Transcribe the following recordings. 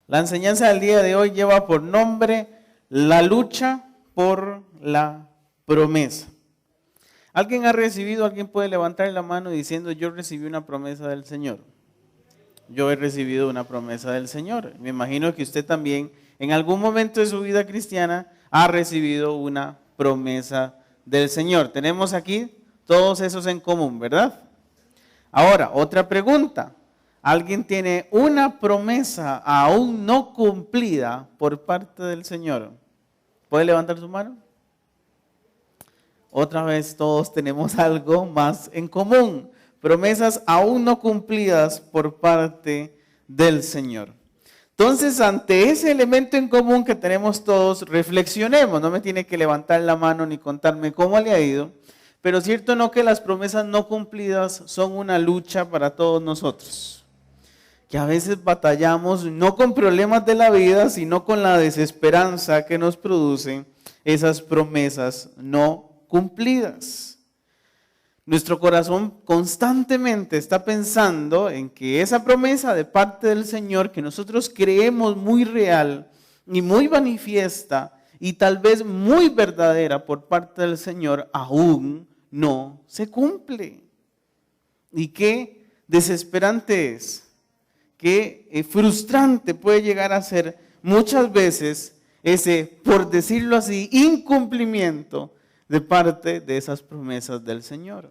La enseñanza del día de hoy lleva por nombre la lucha por la promesa. ¿Alguien puede levantar la mano diciendo yo recibí una promesa del Señor? Yo he recibido una promesa del Señor. Me imagino que usted también en algún momento de su vida cristiana ha recibido una promesa del Señor. Tenemos aquí todos esos en común, ¿verdad? Ahora, otra pregunta. ¿Alguien tiene una promesa aún no cumplida por parte del Señor? ¿Puede levantar su mano? Otra vez todos tenemos algo más en común. Promesas aún no cumplidas por parte del Señor. Entonces, ante ese elemento en común que tenemos todos, reflexionemos. No me tiene que levantar la mano ni contarme cómo le ha ido. Pero cierto no que las promesas no cumplidas son una lucha para todos nosotros. Que a veces batallamos no con problemas de la vida, sino con la desesperanza que nos producen esas promesas no cumplidas. Nuestro corazón constantemente está pensando en que esa promesa de parte del Señor, que nosotros creemos muy real y muy manifiesta y tal vez muy verdadera por parte del Señor, aún no se cumple. Y qué desesperante es. Qué frustrante puede llegar a ser muchas veces ese, por decirlo así, incumplimiento de parte de esas promesas del Señor.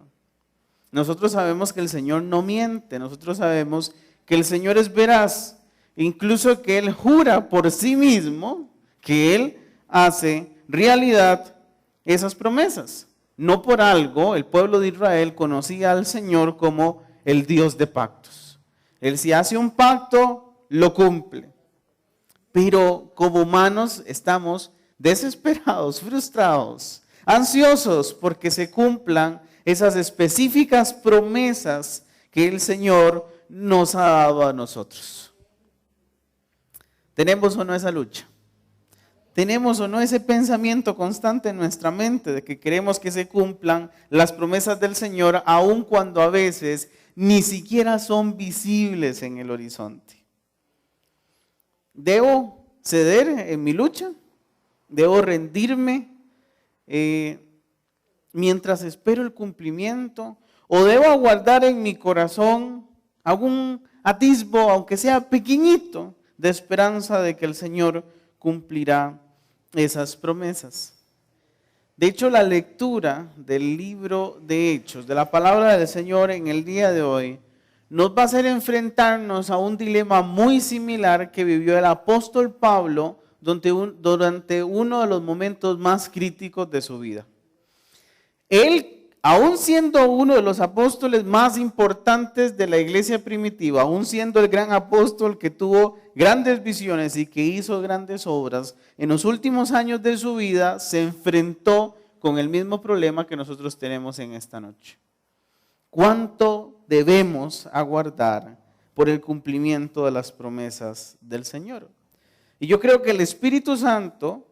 Nosotros sabemos que el Señor no miente, nosotros sabemos que el Señor es veraz, incluso que Él jura por sí mismo que Él hace realidad esas promesas. No por algo el pueblo de Israel conocía al Señor como el Dios de pactos. Él si hace un pacto, lo cumple. Pero como humanos estamos desesperados, frustrados, ansiosos porque se cumplan esas específicas promesas que el Señor nos ha dado a nosotros. ¿Tenemos o no esa lucha? ¿Tenemos o no ese pensamiento constante en nuestra mente de que queremos que se cumplan las promesas del Señor, aun cuando a veces ni siquiera son visibles en el horizonte? ¿Debo ceder en mi lucha? ¿Debo rendirme mientras espero el cumplimiento? ¿O debo aguardar en mi corazón algún atisbo, aunque sea pequeñito, de esperanza de que el Señor cumplirá esas promesas? De hecho, la lectura del libro de Hechos, de la palabra del Señor en el día de hoy, nos va a hacer enfrentarnos a un dilema muy similar que vivió el apóstol Pablo durante uno de los momentos más críticos de su vida. Él, aún siendo uno de los apóstoles más importantes de la iglesia primitiva, aún siendo el gran apóstol que tuvo grandes visiones y que hizo grandes obras, en los últimos años de su vida se enfrentó con el mismo problema que nosotros tenemos en esta noche. ¿Cuánto debemos aguardar por el cumplimiento de las promesas del Señor? Y yo creo que el Espíritu Santo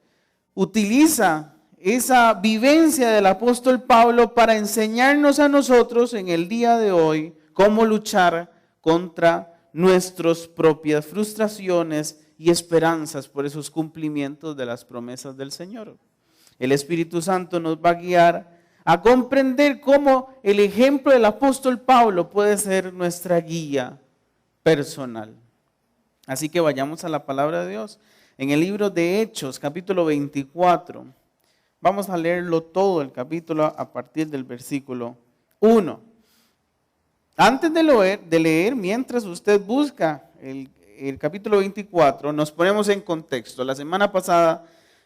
utiliza esa vivencia del apóstol Pablo para enseñarnos a nosotros en el día de hoy cómo luchar contra nuestras propias frustraciones y esperanzas por esos cumplimientos de las promesas del Señor. El Espíritu Santo nos va a guiar a comprender cómo el ejemplo del apóstol Pablo puede ser nuestra guía personal. Así que vayamos a la palabra de Dios. En el libro de Hechos, capítulo 24, vamos a leerlo todo el capítulo a partir del versículo 1. Antes de leer, mientras usted busca el capítulo 24, nos ponemos en contexto. La semana antepasada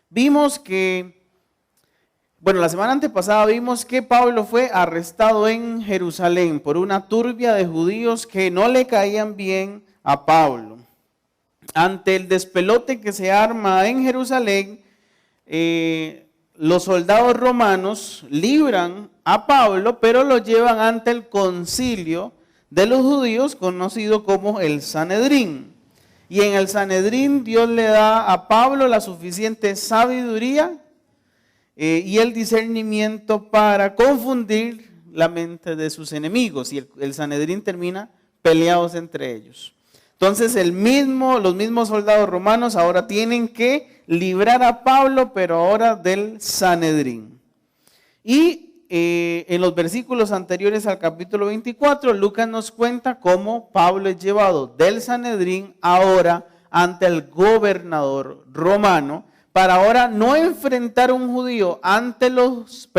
vimos que Pablo fue arrestado en Jerusalén por una turbia de judíos que no le caían bien a Pablo. Ante el despelote que se arma en Jerusalén, los soldados romanos libran a Pablo, pero lo llevan ante el concilio de los judíos, conocido como el Sanedrín. Y en el Sanedrín Dios le da a Pablo la suficiente sabiduría y el discernimiento para confundir la mente de sus enemigos. Y el Sanedrín termina peleados entre ellos. Entonces los mismos soldados romanos ahora tienen que librar a Pablo, pero ahora del Sanedrín. Y en los versículos anteriores al capítulo 24, Lucas nos cuenta cómo Pablo es llevado del Sanedrín ahora ante el gobernador romano, para ahora no enfrentar un juicio ante los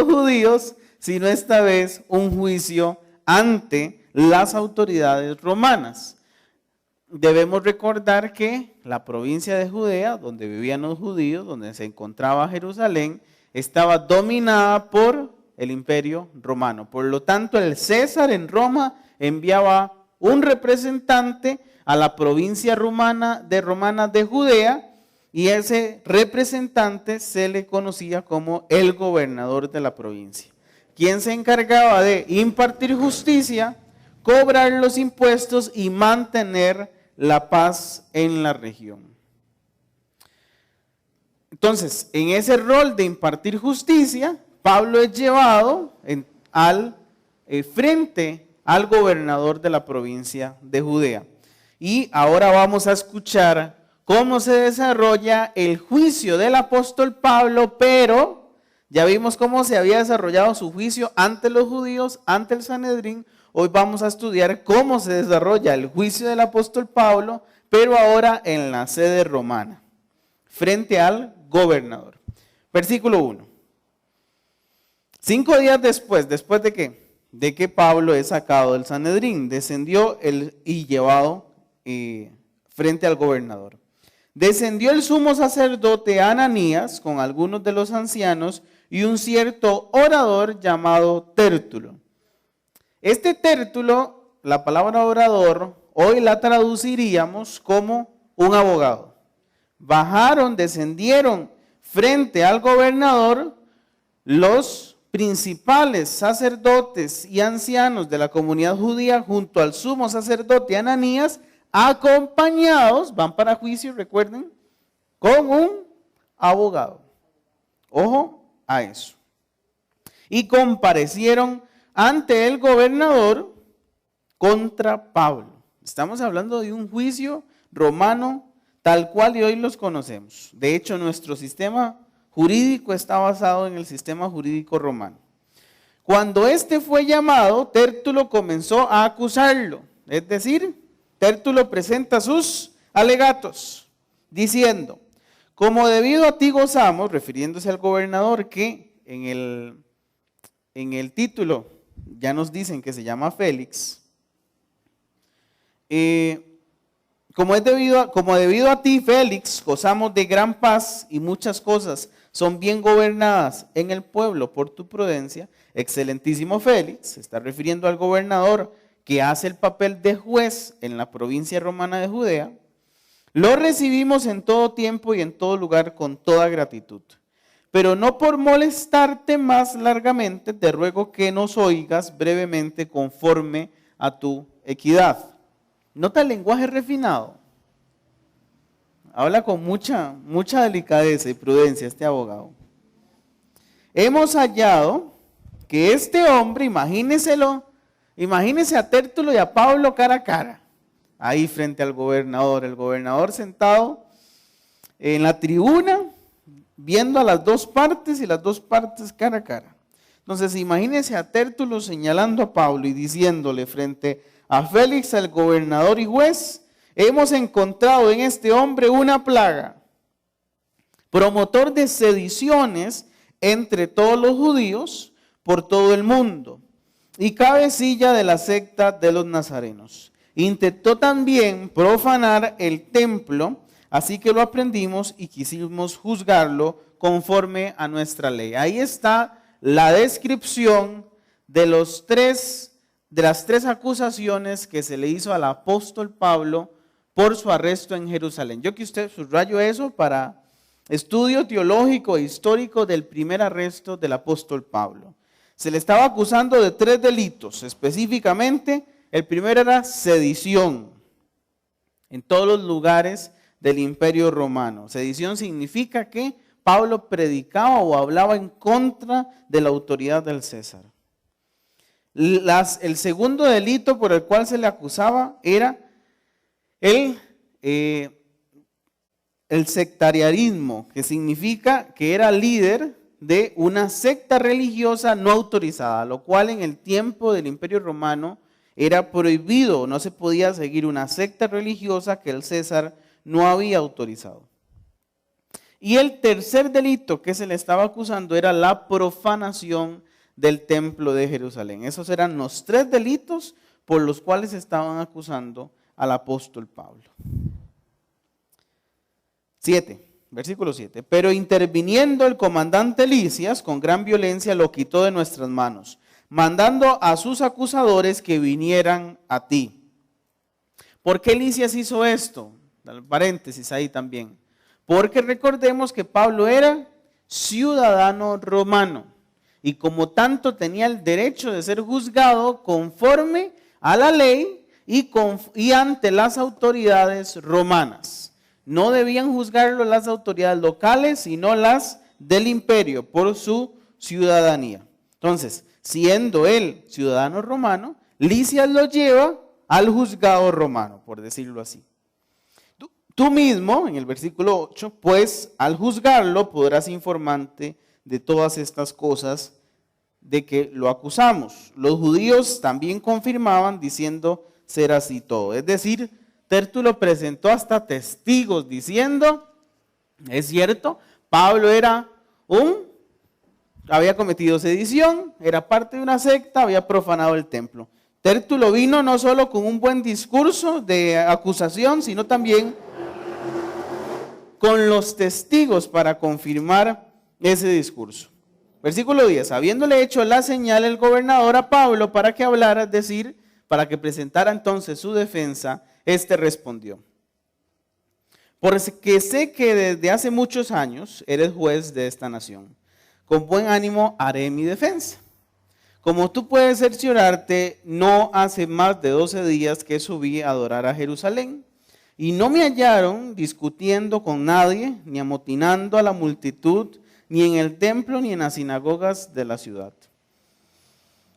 judíos, sino esta vez un juicio ante las autoridades romanas. Debemos recordar que la provincia de Judea, donde vivían los judíos, donde se encontraba Jerusalén, estaba dominada por el imperio romano. Por lo tanto, el César en Roma enviaba un representante a la provincia romana de Judea, y ese representante se le conocía como el gobernador de la provincia, quien se encargaba de impartir justicia, cobrar los impuestos y mantener la paz en la región. Entonces, en ese rol de impartir justicia, Pablo es llevado frente al gobernador de la provincia de Judea. Y ahora vamos a escuchar cómo se desarrolla el juicio del apóstol Pablo, pero ya vimos cómo se había desarrollado su juicio ante los judíos, ante el Sanedrín. Hoy vamos a estudiar cómo se desarrolla el juicio del apóstol Pablo, pero ahora en la sede romana, frente al gobernador. Versículo 1. 5 días después de que Pablo es sacado del Sanedrín, descendió y llevado frente al gobernador. Descendió el sumo sacerdote Ananías con algunos de los ancianos y un cierto orador llamado Tértulo. Este Tértulo, la palabra orador, hoy la traduciríamos como un abogado. Descendieron frente al gobernador los principales sacerdotes y ancianos de la comunidad judía junto al sumo sacerdote Ananías, acompañados, van para juicio, recuerden, con un abogado. Ojo a eso. Y comparecieron ante el gobernador contra Pablo. Estamos hablando de un juicio romano tal cual y hoy los conocemos. De hecho, nuestro sistema jurídico está basado en el sistema jurídico romano. Cuando este fue llamado, Tértulo comenzó a acusarlo. Es decir, Tértulo presenta sus alegatos, diciendo: como debido a ti gozamos, refiriéndose al gobernador que en el título ya nos dicen que se llama Félix, como debido a ti, Félix, gozamos de gran paz y muchas cosas son bien gobernadas en el pueblo por tu prudencia. Excelentísimo Félix, se está refiriendo al gobernador que hace el papel de juez en la provincia romana de Judea. Lo recibimos en todo tiempo y en todo lugar con toda gratitud. Pero no por molestarte más largamente, te ruego que nos oigas brevemente conforme a tu equidad. Nota el lenguaje refinado. Habla con mucha delicadeza y prudencia este abogado. Hemos hallado que este hombre, imagínese a Tértulo y a Pablo cara a cara, ahí frente al gobernador, el gobernador sentado en la tribuna, viendo a las dos partes y las dos partes cara a cara. Entonces imagínese a Tértulo señalando a Pablo y diciéndole frente a Félix, el gobernador y juez: hemos encontrado en este hombre una plaga, promotor de sediciones entre todos los judíos por todo el mundo y cabecilla de la secta de los nazarenos. Intentó también profanar el templo, así que lo aprendimos y quisimos juzgarlo conforme a nuestra ley. Ahí está la descripción de las tres acusaciones que se le hizo al apóstol Pablo por su arresto en Jerusalén. Yo que usted subrayo eso para estudio teológico e histórico del primer arresto del apóstol Pablo. Se le estaba acusando de 3 delitos, específicamente el primero era sedición en todos los lugares del imperio romano. Sedición significa que Pablo predicaba o hablaba en contra de la autoridad del César. El segundo delito por el cual se le acusaba era el sectarianismo, que significa que era líder de una secta religiosa no autorizada, lo cual en el tiempo del Imperio Romano era prohibido, no se podía seguir una secta religiosa que el César no había autorizado. Y el tercer delito que se le estaba acusando era la profanación del templo de Jerusalén. Esos eran los 3 delitos por los cuales estaban acusando al apóstol Pablo. 7, versículo 7. Pero interviniendo el comandante Lisias, con gran violencia lo quitó de nuestras manos, mandando a sus acusadores que vinieran a ti. ¿Por qué Lisias hizo esto? Paréntesis ahí también. Porque recordemos que Pablo era ciudadano romano y como tanto tenía el derecho de ser juzgado conforme a la ley y ante las autoridades romanas. No debían juzgarlo las autoridades locales, sino las del imperio por su ciudadanía. Entonces, siendo él ciudadano romano, Lisias lo lleva al juzgado romano, por decirlo así. Tú mismo, en el versículo 8, pues al juzgarlo podrás informarte de todas estas cosas de que lo acusamos. Los judíos también confirmaban diciendo ser así todo. Es decir, Tértulo presentó hasta testigos diciendo, es cierto, Pablo había cometido sedición, era parte de una secta, había profanado el templo. Tértulo vino no solo con un buen discurso de acusación, sino también con los testigos para confirmar ese discurso. Versículo 10, habiéndole hecho la señal el gobernador a Pablo para que hablara, es decir, para que presentara entonces su defensa, este respondió: porque sé que desde hace muchos años eres juez de esta nación. Con buen ánimo haré mi defensa. Como tú puedes cerciorarte, no hace más de 12 días que subí a adorar a Jerusalén. Y no me hallaron discutiendo con nadie, ni amotinando a la multitud, ni en el templo, ni en las sinagogas de la ciudad.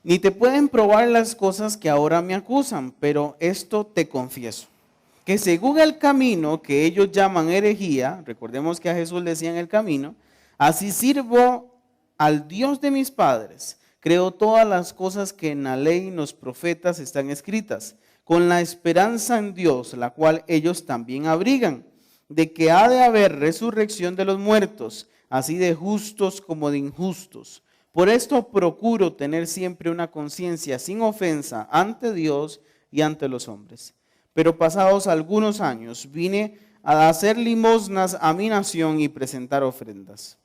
Ni te pueden probar las cosas que ahora me acusan, pero esto te confieso, que según el camino que ellos llaman herejía, recordemos que a Jesús le decían el camino, así sirvo al Dios de mis padres, creo todas las cosas que en la ley y los profetas están escritas, con la esperanza en Dios, la cual ellos también abrigan, de que ha de haber resurrección de los muertos, así de justos como de injustos. Por esto procuro tener siempre una conciencia sin ofensa ante Dios y ante los hombres. Pero pasados algunos años vine a hacer limosnas a mi nación y presentar ofrendas.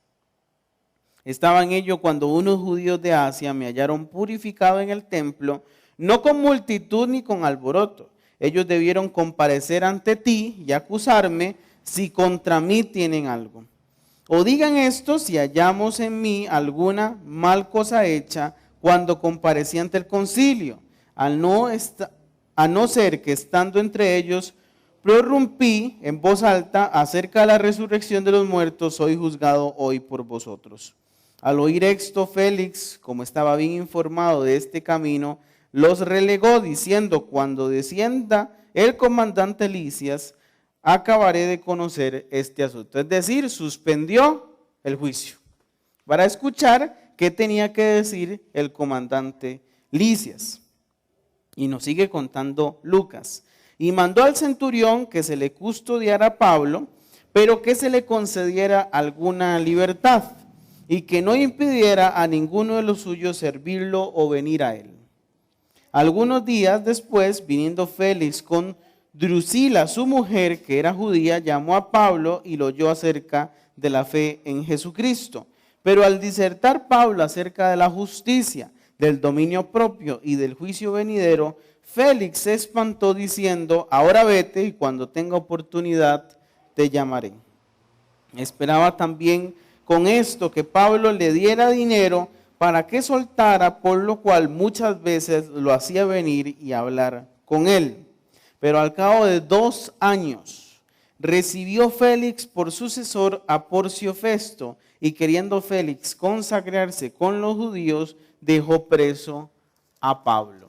Estaba en ello cuando unos judíos de Asia me hallaron purificado en el templo, no con multitud ni con alboroto. Ellos debieron comparecer ante ti y acusarme si contra mí tienen algo. O digan esto si hallamos en mí alguna mal cosa hecha cuando comparecí ante el concilio, a no ser que estando entre ellos prorrumpí en voz alta acerca de la resurrección de los muertos, soy juzgado hoy por vosotros. Al oír esto, Félix, como estaba bien informado de este camino, los relegó diciendo: cuando descienda el comandante Lisias, acabaré de conocer este asunto. Es decir, suspendió el juicio para escuchar qué tenía que decir el comandante Lisias. Y nos sigue contando Lucas. Y mandó al centurión que se le custodiara a Pablo, pero que se le concediera alguna libertad y que no impidiera a ninguno de los suyos servirlo o venir a él. Algunos días después, viniendo Félix con Drusila, su mujer, que era judía, llamó a Pablo y lo oyó acerca de la fe en Jesucristo. Pero al disertar Pablo acerca de la justicia, del dominio propio y del juicio venidero, Félix se espantó diciendo: ahora vete y cuando tenga oportunidad te llamaré. Esperaba también con esto que Pablo le diera dinero para que soltara, por lo cual muchas veces lo hacía venir y hablar con él. Pero al cabo de 2 años recibió Félix por sucesor a Porcio Festo, y queriendo Félix consagrarse con los judíos, dejó preso a Pablo.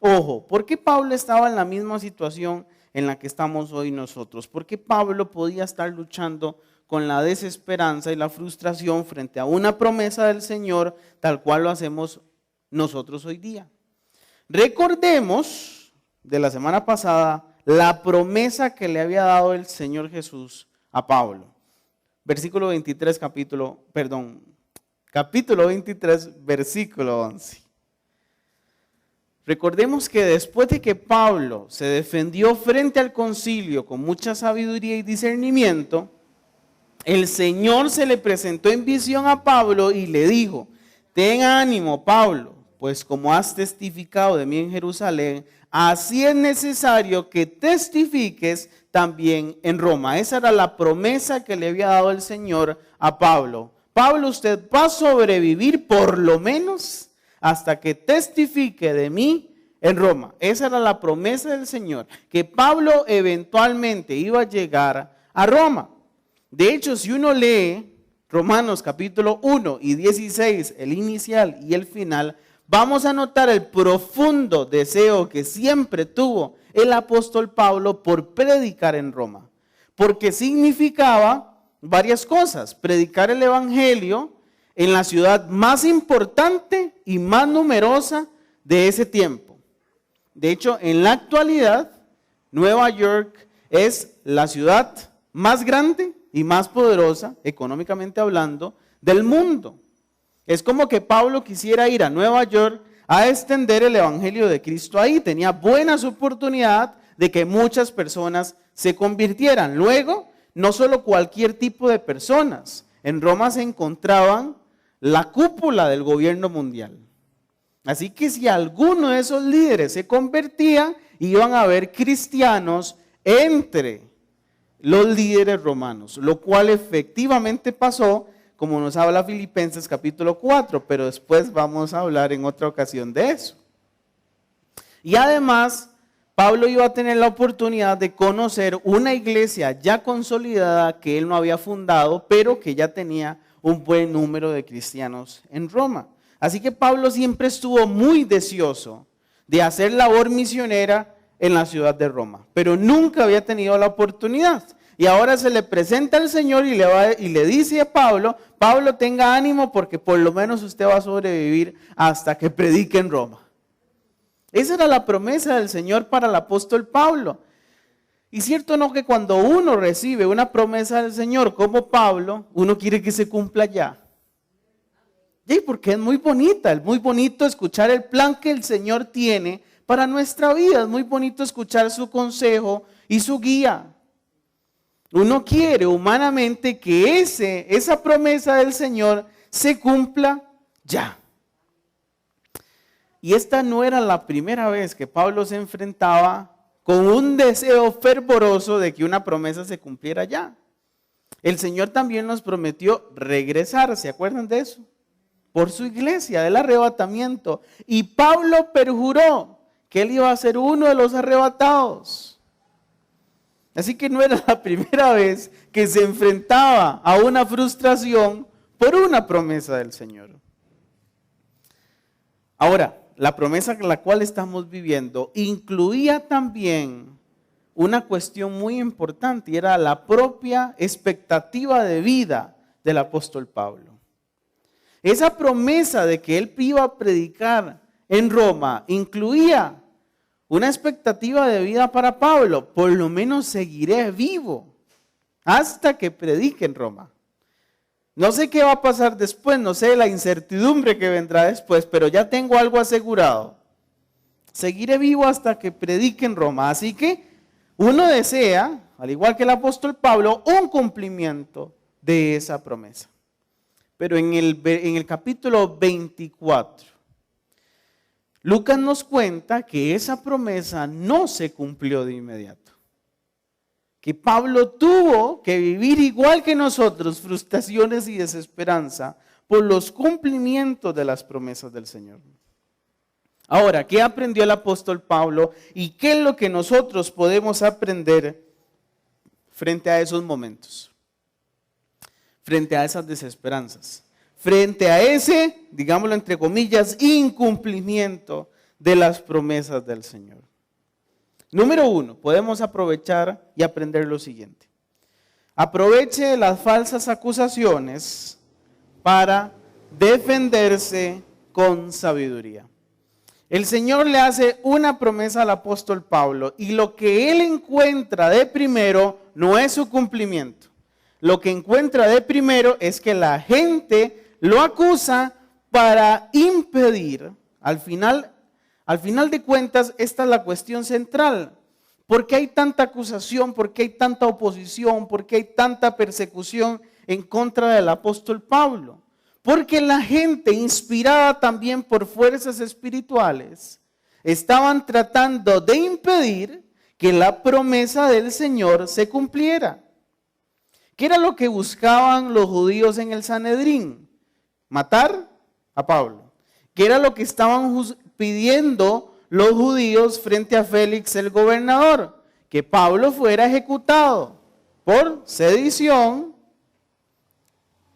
Ojo, ¿por qué Pablo estaba en la misma situación en la que estamos hoy nosotros? ¿Por qué Pablo podía estar luchando con la desesperanza y la frustración frente a una promesa del Señor tal cual lo hacemos nosotros hoy día? Recordemos de la semana pasada la promesa que le había dado el Señor Jesús a Pablo. Versículo 23, capítulo 23, versículo 11. Recordemos que después de que Pablo se defendió frente al concilio con mucha sabiduría y discernimiento, el Señor se le presentó en visión a Pablo y le dijo: ten ánimo, Pablo, pues como has testificado de mí en Jerusalén, así es necesario que testifiques también en Roma. Esa era la promesa que le había dado el Señor a Pablo. Pablo, usted va a sobrevivir por lo menos hasta que testifique de mí en Roma. Esa era la promesa del Señor, que Pablo eventualmente iba a llegar a Roma. De hecho, si uno lee Romanos capítulo 1 y 16, el inicial y el final, vamos a notar el profundo deseo que siempre tuvo el apóstol Pablo por predicar en Roma. Porque significaba varias cosas: predicar el evangelio en la ciudad más importante y más numerosa de ese tiempo. De hecho, en la actualidad, Nueva York es la ciudad más grande y más poderosa, económicamente hablando, del mundo. Es como que Pablo quisiera ir a Nueva York a extender el evangelio de Cristo ahí. Tenía buenas oportunidades de que muchas personas se convirtieran. Luego, no solo cualquier tipo de personas. En Roma se encontraban la cúpula del gobierno mundial. Así que si alguno de esos líderes se convertía, iban a haber cristianos entre los líderes romanos, lo cual efectivamente pasó, como nos habla Filipenses capítulo 4, pero después vamos a hablar en otra ocasión de eso. Y además, Pablo iba a tener la oportunidad de conocer una iglesia ya consolidada que él no había fundado, pero que ya tenía un buen número de cristianos en Roma. Así que Pablo siempre estuvo muy deseoso de hacer labor misionera en la ciudad de Roma, pero nunca había tenido la oportunidad. Y ahora se le presenta al Señor y le dice a Pablo: Pablo, tenga ánimo porque por lo menos usted va a sobrevivir hasta que predique en Roma. Esa era la promesa del Señor para el apóstol Pablo. Y cierto no que cuando uno recibe una promesa del Señor como Pablo, uno quiere que se cumpla ya. Sí, porque es muy bonita, es muy bonito escuchar el plan que el Señor tiene para nuestra vida. Es muy bonito escuchar su consejo y su guía. Uno quiere humanamente que esa promesa del Señor se cumpla ya. Y esta no era la primera vez que Pablo se enfrentaba con un deseo fervoroso de que una promesa se cumpliera ya. El Señor también nos prometió regresar, ¿se acuerdan de eso? Por su iglesia, del arrebatamiento. Y Pablo perjuró que él iba a ser uno de los arrebatados. Así que no era la primera vez que se enfrentaba a una frustración por una promesa del Señor. Ahora, la promesa con la cual estamos viviendo incluía también una cuestión muy importante, y era la propia expectativa de vida del apóstol Pablo. Esa promesa de que él iba a predicar en Roma incluía una expectativa de vida para Pablo: por lo menos seguiré vivo hasta que predique en Roma. No sé qué va a pasar después, no sé la incertidumbre que vendrá después, pero ya tengo algo asegurado: seguiré vivo hasta que predique en Roma. Así que uno desea, al igual que el apóstol Pablo, un cumplimiento de esa promesa. Pero en el capítulo 24, Lucas nos cuenta que esa promesa no se cumplió de inmediato. Que Pablo tuvo que vivir igual que nosotros, frustraciones y desesperanza por los cumplimientos de las promesas del Señor. Ahora, ¿qué aprendió el apóstol Pablo y qué es lo que nosotros podemos aprender frente a esos momentos? Frente a esas desesperanzas, frente a ese, digámoslo entre comillas, incumplimiento de las promesas del Señor. Número 1, podemos aprovechar y aprender lo siguiente. Aproveche las falsas acusaciones para defenderse con sabiduría. El Señor le hace una promesa al apóstol Pablo y lo que él encuentra de primero no es su cumplimiento. Lo que encuentra de primero es que la gente lo acusa para impedir. Al final de cuentas, esta es la cuestión central. ¿Por qué hay tanta acusación? ¿Por qué hay tanta oposición? ¿Por qué hay tanta persecución en contra del apóstol Pablo? Porque la gente, inspirada también por fuerzas espirituales, estaban tratando de impedir que la promesa del Señor se cumpliera. ¿Qué era lo que buscaban los judíos en el Sanedrín? Matar a Pablo. ¿Qué era lo que estaban pidiendo los judíos frente a Félix el gobernador? Que Pablo fuera ejecutado por sedición,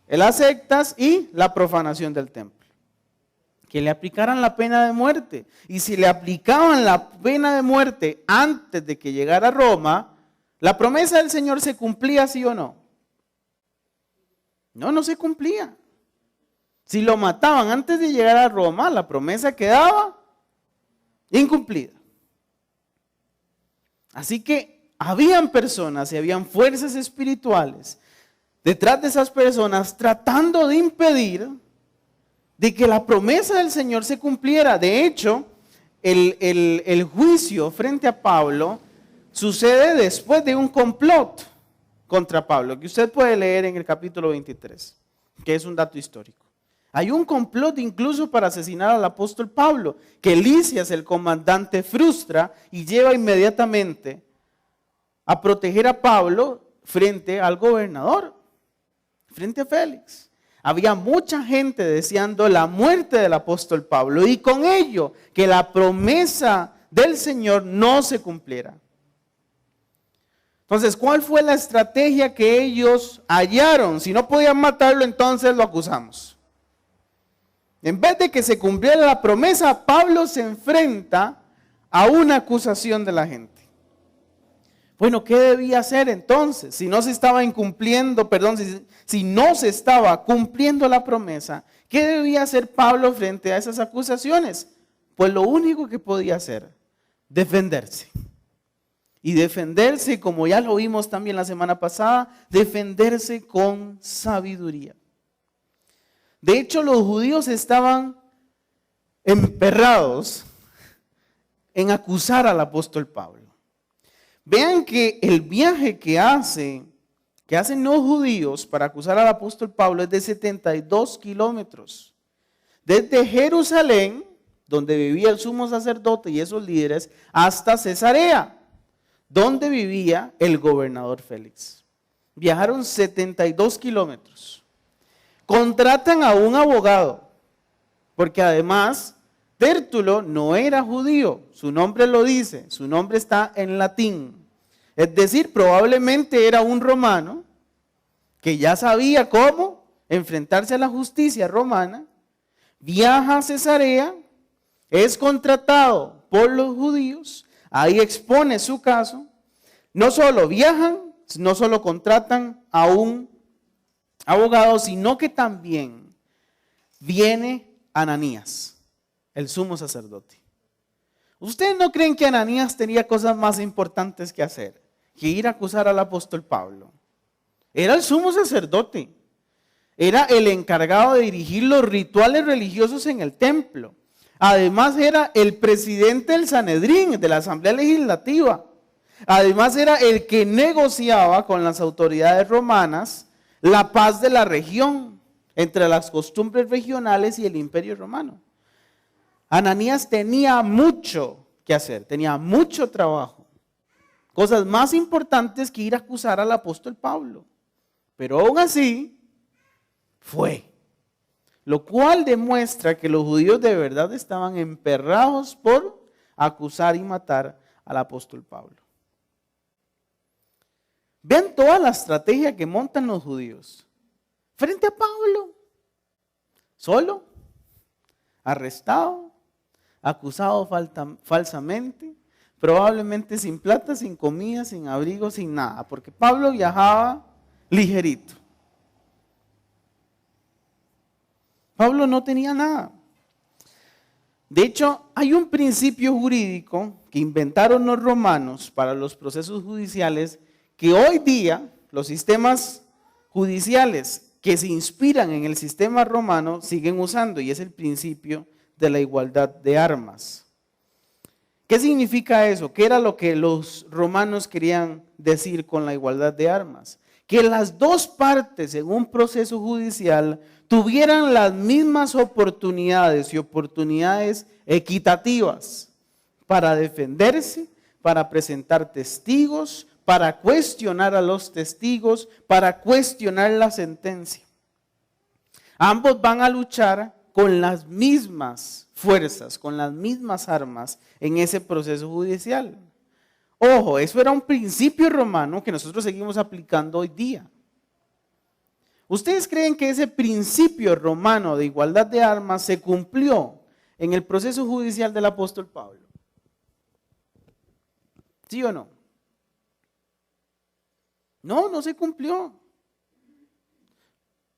las sectas y la profanación del templo. Que le aplicaran la pena de muerte. Y si le aplicaban la pena de muerte antes de que llegara a Roma, ¿la promesa del Señor se cumplía, sí o no? No, no se cumplía. Si lo mataban antes de llegar a Roma, la promesa quedaba incumplida. Así que habían personas y habían fuerzas espirituales detrás de esas personas tratando de impedir de que la promesa del Señor se cumpliera. De hecho, el juicio frente a Pablo sucede después de un complot contra Pablo, que usted puede leer en el capítulo 23, que es un dato histórico. Hay un complot incluso para asesinar al apóstol Pablo, que Lisias, el comandante, frustra y lleva inmediatamente a proteger a Pablo frente al gobernador, frente a Félix. Había mucha gente deseando la muerte del apóstol Pablo y con ello que la promesa del Señor no se cumpliera. Entonces, ¿cuál fue la estrategia que ellos hallaron? Si no podían matarlo, entonces lo acusamos. En vez de que se cumpliera la promesa, Pablo se enfrenta a una acusación de la gente. Bueno, ¿qué debía hacer entonces? Si no se estaba incumpliendo, si no se estaba cumpliendo la promesa, ¿qué debía hacer Pablo frente a esas acusaciones? Pues lo único que podía hacer, defenderse. Y defenderse, como ya lo vimos también la semana pasada, defenderse con sabiduría. De hecho, los judíos estaban emperrados en acusar al apóstol Pablo. Vean que el viaje que hacen los judíos para acusar al apóstol Pablo es de 72 kilómetros. Desde Jerusalén, donde vivía el sumo sacerdote y esos líderes, hasta Cesarea, donde vivía el gobernador Félix. Viajaron 72 kilómetros. Contratan a un abogado, porque además Tértulo no era judío, su nombre lo dice, su nombre está en latín. Es decir, probablemente era un romano que ya sabía cómo enfrentarse a la justicia romana, viaja a Cesarea, es contratado por los judíos, ahí expone su caso. No solo viajan, no solo contratan a un abogado, sino que también viene Ananías, el sumo sacerdote. ¿Ustedes no creen que Ananías tenía cosas más importantes que hacer que ir a acusar al apóstol Pablo? Era el sumo sacerdote, era el encargado de dirigir los rituales religiosos en el templo. Además era el presidente del Sanedrín, de la Asamblea Legislativa. Además era el que negociaba con las autoridades romanas la paz de la región, entre las costumbres regionales y el imperio romano. Ananías tenía mucho que hacer, tenía mucho trabajo. Cosas más importantes que ir a acusar al apóstol Pablo. Pero aún así, fue. Lo cual demuestra que los judíos de verdad estaban emperrados por acusar y matar al apóstol Pablo. Vean toda la estrategia que montan los judíos frente a Pablo. solo, arrestado, acusado falsamente, probablemente sin plata, sin comida, sin abrigo, sin nada, porque Pablo viajaba ligerito. Pablo no tenía nada. De hecho, hay un principio jurídico que inventaron los romanos para los procesos judiciales que hoy día los sistemas judiciales que se inspiran en el sistema romano siguen usando, y es el principio de la igualdad de armas. ¿Qué significa eso? ¿Qué era lo que los romanos querían decir con la igualdad de armas? Que las dos partes en un proceso judicial tuvieran las mismas oportunidades y oportunidades equitativas para defenderse, para presentar testigos, para cuestionar a los testigos, para cuestionar la sentencia. Ambos van a luchar con las mismas fuerzas, con las mismas armas en ese proceso judicial. Ojo, eso era un principio romano que nosotros seguimos aplicando hoy día. ¿Ustedes creen que ese principio romano de igualdad de armas se cumplió en el proceso judicial del apóstol Pablo? ¿Sí o no? No, no se cumplió.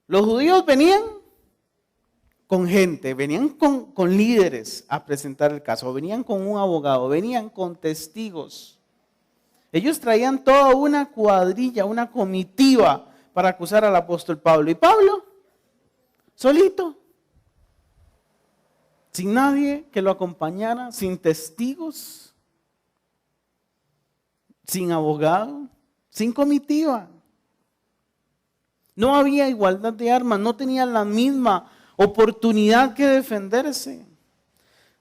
Los judíos venían con gente, venían con líderes a presentar el caso, venían con un abogado, venían con testigos. Ellos traían toda una cuadrilla, una comitiva para acusar al apóstol Pablo. ¿Y Pablo? Solito, sin nadie que lo acompañara, sin testigos, sin abogado, sin comitiva. No había igualdad de armas, no tenían la misma oportunidad que defenderse.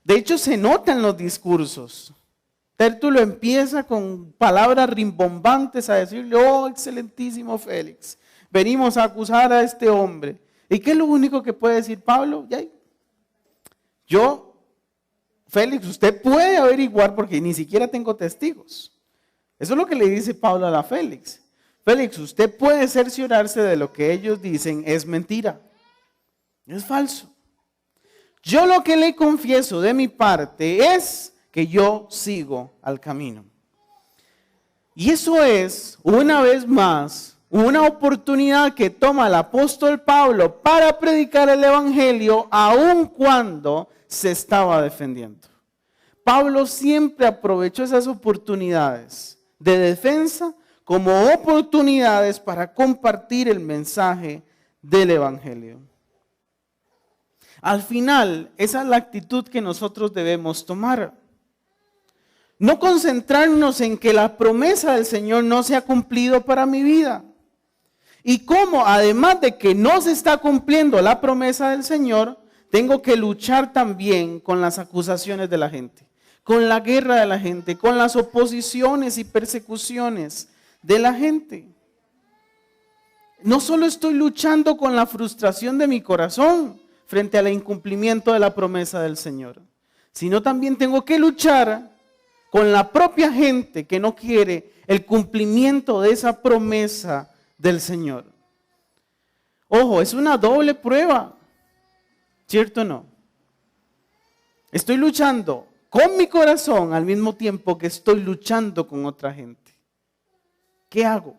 De hecho, se nota en los discursos. Tértulo empieza con palabras rimbombantes a decirle: oh, excelentísimo Félix, venimos a acusar a este hombre. ¿Y qué es lo único que puede decir Pablo? Félix, usted puede averiguar porque ni siquiera tengo testigos. Eso es lo que le dice Pablo a la Félix. Félix, usted puede cerciorarse de lo que ellos dicen es mentira, es falso. Yo lo que le confieso de mi parte es que yo sigo al camino. Y eso es, una vez más, una oportunidad que toma el apóstol Pablo para predicar el evangelio aun cuando se estaba defendiendo. Pablo siempre aprovechó esas oportunidades de defensa como oportunidades para compartir el mensaje del evangelio. Al final, esa es la actitud que nosotros debemos tomar. No concentrarnos en que la promesa del Señor no se ha cumplido para mi vida. Y cómo, además de que no se está cumpliendo la promesa del Señor, tengo que luchar también con las acusaciones de la gente, con la guerra de la gente, con las oposiciones y persecuciones de la gente. No solo estoy luchando con la frustración de mi corazón frente al incumplimiento de la promesa del Señor, sino también tengo que luchar con la propia gente que no quiere el cumplimiento de esa promesa del Señor. Ojo, es una doble prueba, ¿cierto o no? Estoy luchando con mi corazón al mismo tiempo que estoy luchando con otra gente. ¿Qué hago?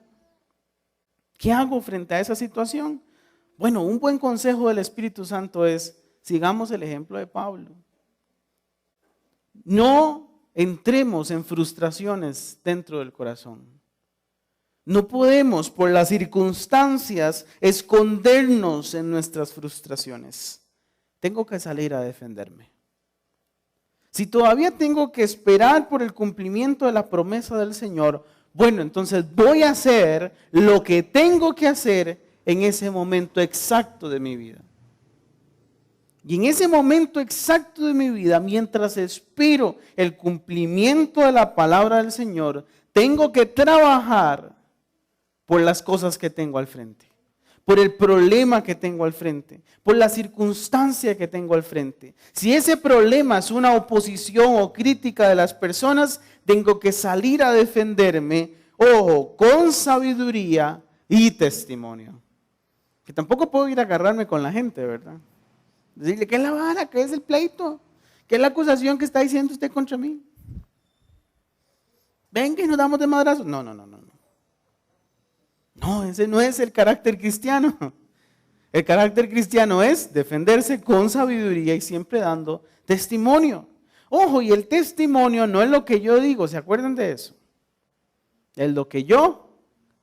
¿Qué hago frente a esa situación? Bueno, un buen consejo del Espíritu Santo es: sigamos el ejemplo de Pablo. No entremos en frustraciones dentro del corazón. No podemos, por las circunstancias, escondernos en nuestras frustraciones. Tengo que salir a defenderme. Si todavía tengo que esperar por el cumplimiento de la promesa del Señor, bueno, entonces voy a hacer lo que tengo que hacer en ese momento exacto de mi vida. Y en ese momento exacto de mi vida, mientras espero el cumplimiento de la palabra del Señor, tengo que trabajar por las cosas que tengo al frente, por el problema que tengo al frente, por la circunstancia que tengo al frente. Si ese problema es una oposición o crítica de las personas, tengo que salir a defenderme, ojo, con sabiduría y testimonio. Que tampoco puedo ir a agarrarme con la gente, ¿verdad? Decirle, ¿qué es la vara? ¿Qué es el pleito? ¿Qué es la acusación que está diciendo usted contra mí? Venga y nos damos de madrazos. No. No, ese no es el carácter cristiano. El carácter cristiano es defenderse con sabiduría y siempre dando testimonio. Ojo, y el testimonio no es lo que yo digo, ¿se acuerdan de eso? Es lo que yo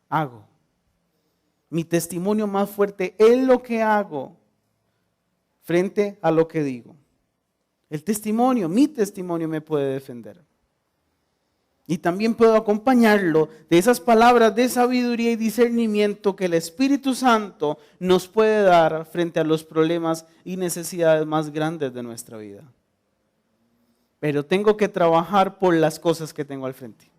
hago. Mi testimonio más fuerte es lo que hago frente a lo que digo. El testimonio, mi testimonio me puede defender. Y también puedo acompañarlo de esas palabras de sabiduría y discernimiento que el Espíritu Santo nos puede dar frente a los problemas y necesidades más grandes de nuestra vida. Pero tengo que trabajar por las cosas que tengo al frente.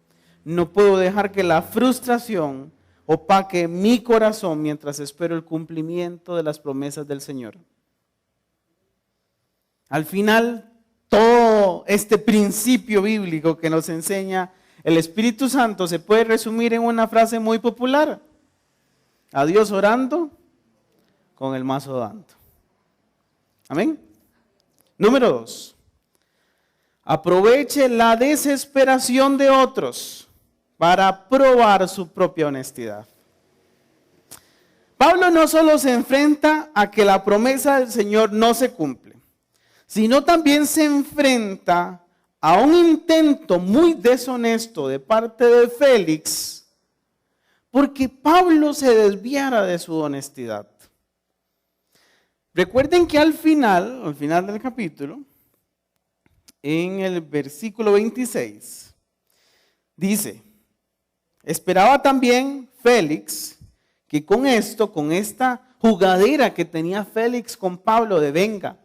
No puedo dejar que la frustración opaque mi corazón mientras espero el cumplimiento de las promesas del Señor. Al final, todo este principio bíblico que nos enseña el Espíritu Santo se puede resumir en una frase muy popular. A Dios orando, con el mazo dando. Amén. Número 2. Aproveche la desesperación de otros para probar su propia honestidad. Pablo no solo se enfrenta a que la promesa del Señor no se cumple, sino también se enfrenta a un intento muy deshonesto de parte de Félix, porque Pablo se desviara de su honestidad. Recuerden que al final del capítulo, en el versículo 26, dice, esperaba también Félix que con esta jugadera que tenía Félix con Pablo de venga,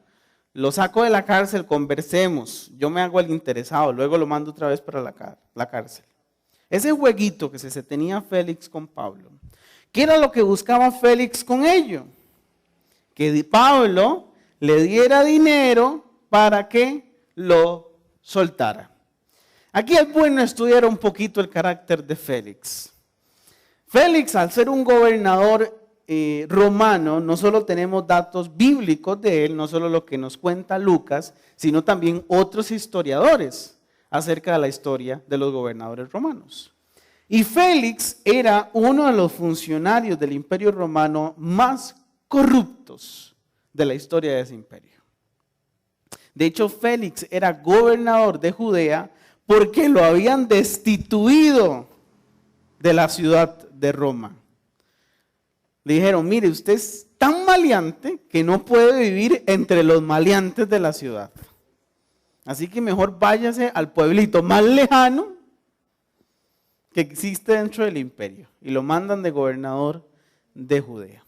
lo saco de la cárcel, conversemos, yo me hago el interesado, luego lo mando otra vez para la cárcel. Ese jueguito que se tenía Félix con Pablo, ¿qué era lo que buscaba Félix con ello? Que Pablo le diera dinero para que lo soltara. Aquí es bueno estudiar un poquito el carácter de Félix. Félix, al ser un gobernador romano, no solo tenemos datos bíblicos de él, no solo lo que nos cuenta Lucas, sino también otros historiadores acerca de la historia de los gobernadores romanos. Y Félix era uno de los funcionarios del imperio romano más corruptos de la historia de ese imperio. De hecho, Félix era gobernador de Judea porque lo habían destituido de la ciudad de Roma. Le dijeron, mire, usted es tan maleante que no puede vivir entre los maleantes de la ciudad. Así que mejor váyase al pueblito más lejano que existe dentro del imperio. Y lo mandan de gobernador de Judea.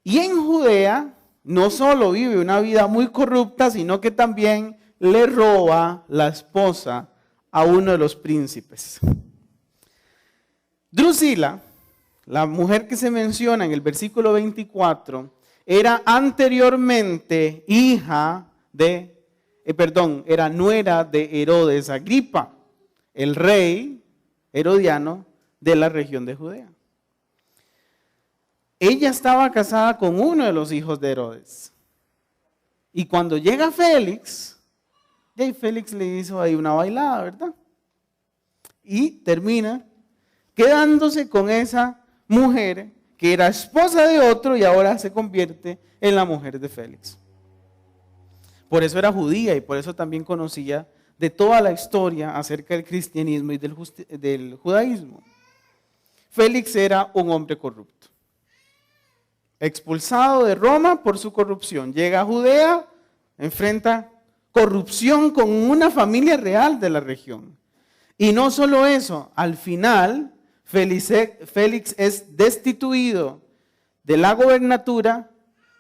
Y en Judea no solo vive una vida muy corrupta, sino que también le roba la esposa a uno de los príncipes. Drusila, la mujer que se menciona en el versículo 24, era anteriormente era nuera de Herodes Agripa, el rey herodiano de la región de Judea. Ella estaba casada con uno de los hijos de Herodes. Y cuando llega Félix, Félix le hizo ahí una bailada, ¿verdad? Y termina quedándose con esa mujer que era esposa de otro y ahora se convierte en la mujer de Félix. Por eso era judía y por eso también conocía de toda la historia acerca del cristianismo y del judaísmo. Félix era un hombre corrupto. Expulsado de Roma por su corrupción. Llega a Judea, enfrenta corrupción con una familia real de la región. Y no solo eso, al final Félix es destituido de la gobernatura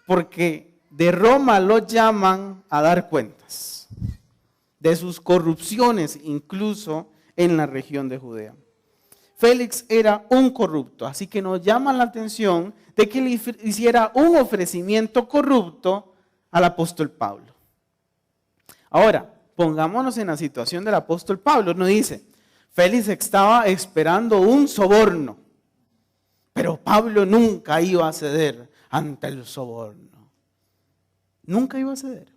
porque de Roma lo llaman a dar cuentas de sus corrupciones, incluso en la región de Judea. Félix era un corrupto, así que nos llama la atención de que le hiciera un ofrecimiento corrupto al apóstol Pablo. Ahora, pongámonos en la situación del apóstol Pablo. Nos dice, Félix estaba esperando un soborno, pero Pablo nunca iba a ceder ante el soborno. nunca iba a ceder.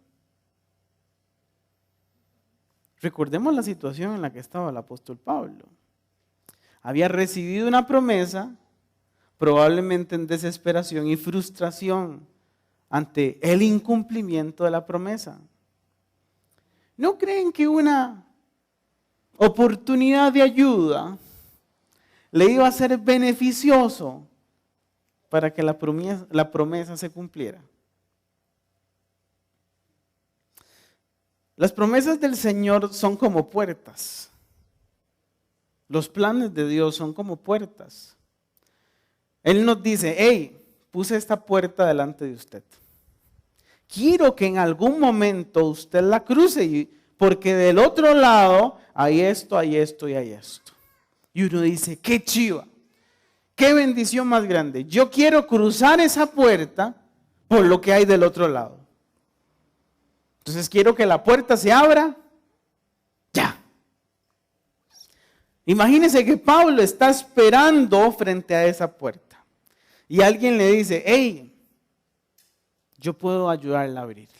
Recordemos la situación en la que estaba el apóstol Pablo. Había recibido una promesa, probablemente en desesperación y frustración ante el incumplimiento de la promesa. ¿No creen que una oportunidad de ayuda le iba a ser beneficioso para que la promesa se cumpliera? Las promesas del Señor son como puertas. Los planes de Dios son como puertas. Él nos dice, hey, puse esta puerta delante de usted. Quiero que en algún momento usted la cruce, porque del otro lado hay esto, hay esto y hay esto. Y uno dice, qué chiva, qué bendición más grande. Yo quiero cruzar esa puerta por lo que hay del otro lado. Entonces quiero que la puerta se abra ya. Imagínense que Pablo está esperando frente a esa puerta. Y alguien le dice, hey, yo puedo ayudarle a abrir.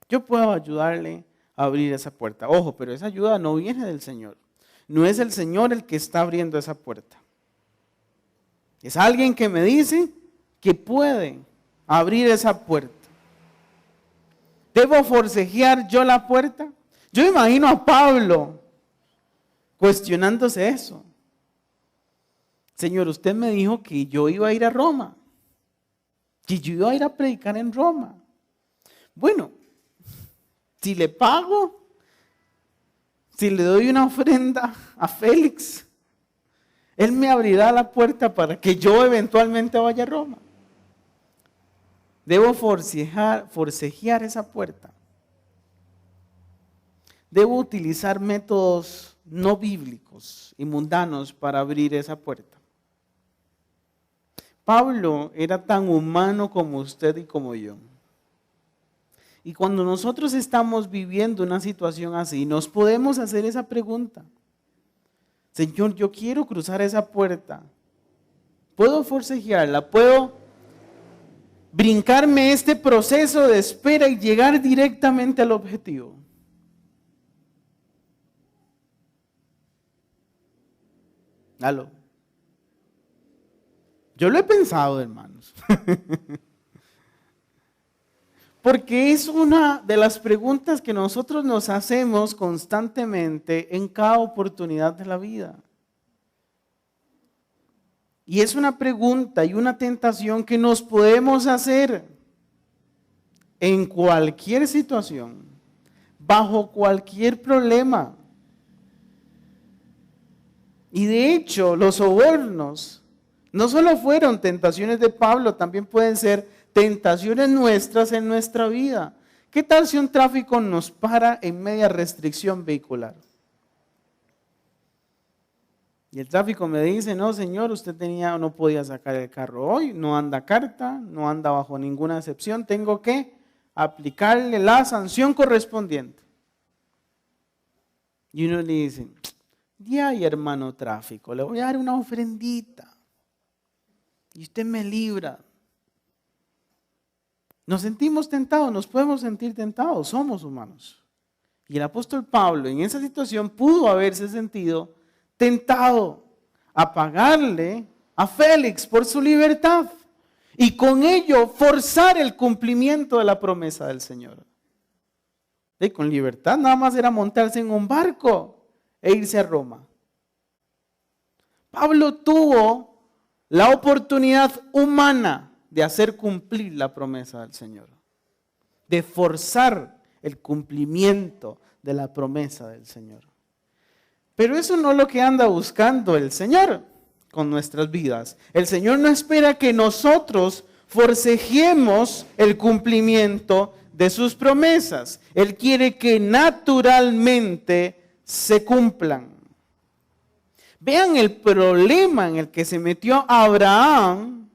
Yo puedo ayudarle a abrir esa puerta. Ojo, pero esa ayuda no viene del Señor. No es el Señor el que está abriendo esa puerta. Es alguien que me dice que puede abrir esa puerta. ¿Debo forcejear yo la puerta? Yo imagino a Pablo cuestionándose eso. Señor, usted me dijo que yo iba a ir a Roma, que yo iba a ir a predicar en Roma. Bueno, si le pago, si le doy una ofrenda a Félix, él me abrirá la puerta para que yo eventualmente vaya a Roma. Debo forcejear esa puerta. Debo utilizar métodos no bíblicos y mundanos para abrir esa puerta. Pablo era tan humano como usted y como yo. Y cuando nosotros estamos viviendo una situación así, nos podemos hacer esa pregunta. Señor, yo quiero cruzar esa puerta. ¿Puedo forcejearla? ¿Puedo brincarme este proceso de espera y llegar directamente al objetivo? ¿Aló? Yo lo he pensado, hermanos. Porque es una de las preguntas que nosotros nos hacemos constantemente en cada oportunidad de la vida. Y es una pregunta y una tentación que nos podemos hacer en cualquier situación, bajo cualquier problema. Y de hecho, los sobornos no solo fueron tentaciones de Pablo, también pueden ser tentaciones nuestras en nuestra vida. ¿Qué tal si un tráfico nos para en media restricción vehicular? Y el tráfico me dice, no señor, usted no podía sacar el carro hoy, no anda carta, no anda bajo ninguna excepción, tengo que aplicarle la sanción correspondiente. Y uno le dice, ya hermano tráfico, le voy a dar una ofrendita y usted me libra. Nos sentimos tentados, nos podemos sentir tentados, somos humanos. Y el apóstol Pablo en esa situación pudo haberse sentido tentado a pagarle a Félix por su libertad y con ello forzar el cumplimiento de la promesa del Señor. Y con libertad nada más era montarse en un barco e irse a Roma. Pablo tuvo la oportunidad humana de hacer cumplir la promesa del Señor, de forzar el cumplimiento de la promesa del Señor. Pero eso no es lo que anda buscando el Señor con nuestras vidas. El Señor no espera que nosotros forcejemos el cumplimiento de sus promesas. Él quiere que naturalmente se cumplan. Vean el problema en el que se metió Abraham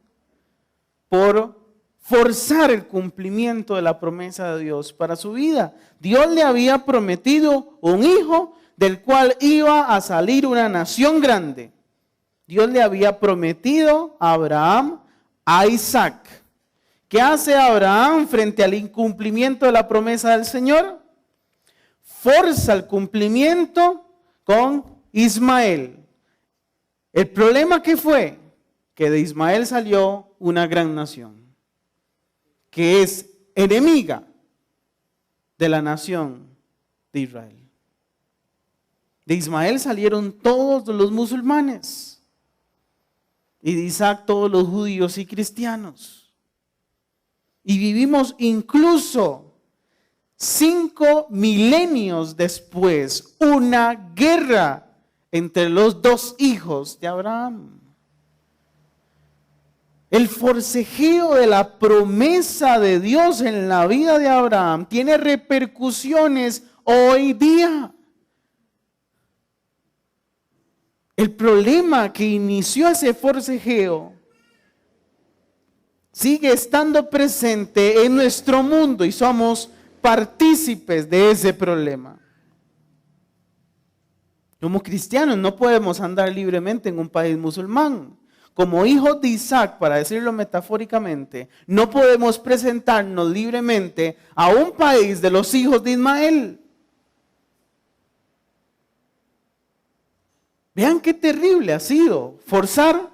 por forzar el cumplimiento de la promesa de Dios para su vida. Dios le había prometido un hijo del cual iba a salir una nación grande. Dios le había prometido a Abraham a Isaac, ¿Qué hace Abraham frente al incumplimiento de la promesa del Señor? Forza el cumplimiento con Ismael. El problema que fue que de Ismael salió una gran nación, que es enemiga de la nación de Israel. De Ismael salieron todos los musulmanes y de Isaac todos los judíos y cristianos. Y vivimos incluso 5 milenios después una guerra entre los dos hijos de Abraham. El forcejeo de la promesa de Dios en la vida de Abraham tiene repercusiones hoy día. El problema que inició ese forcejeo sigue estando presente en nuestro mundo y somos partícipes de ese problema. Como cristianos no podemos andar libremente en un país musulmán. Como hijos de Isaac, para decirlo metafóricamente, no podemos presentarnos libremente a un país de los hijos de Ismael. Vean qué terrible ha sido forzar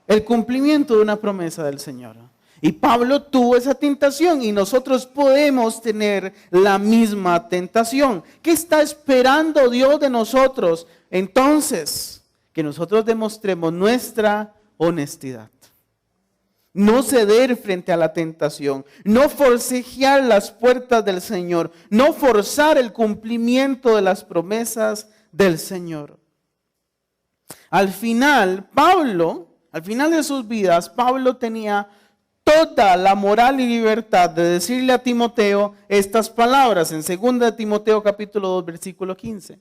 el cumplimiento de una promesa del Señor. Y Pablo tuvo esa tentación y nosotros podemos tener la misma tentación. ¿Qué está esperando Dios de nosotros? Entonces, que nosotros demostremos nuestra honestidad. No ceder frente a la tentación, no forcejear las puertas del Señor, no forzar el cumplimiento de las promesas del Señor. Al final de sus vidas, Pablo tenía toda la moral y libertad de decirle a Timoteo estas palabras en 2 Timoteo capítulo 2 versículo 15.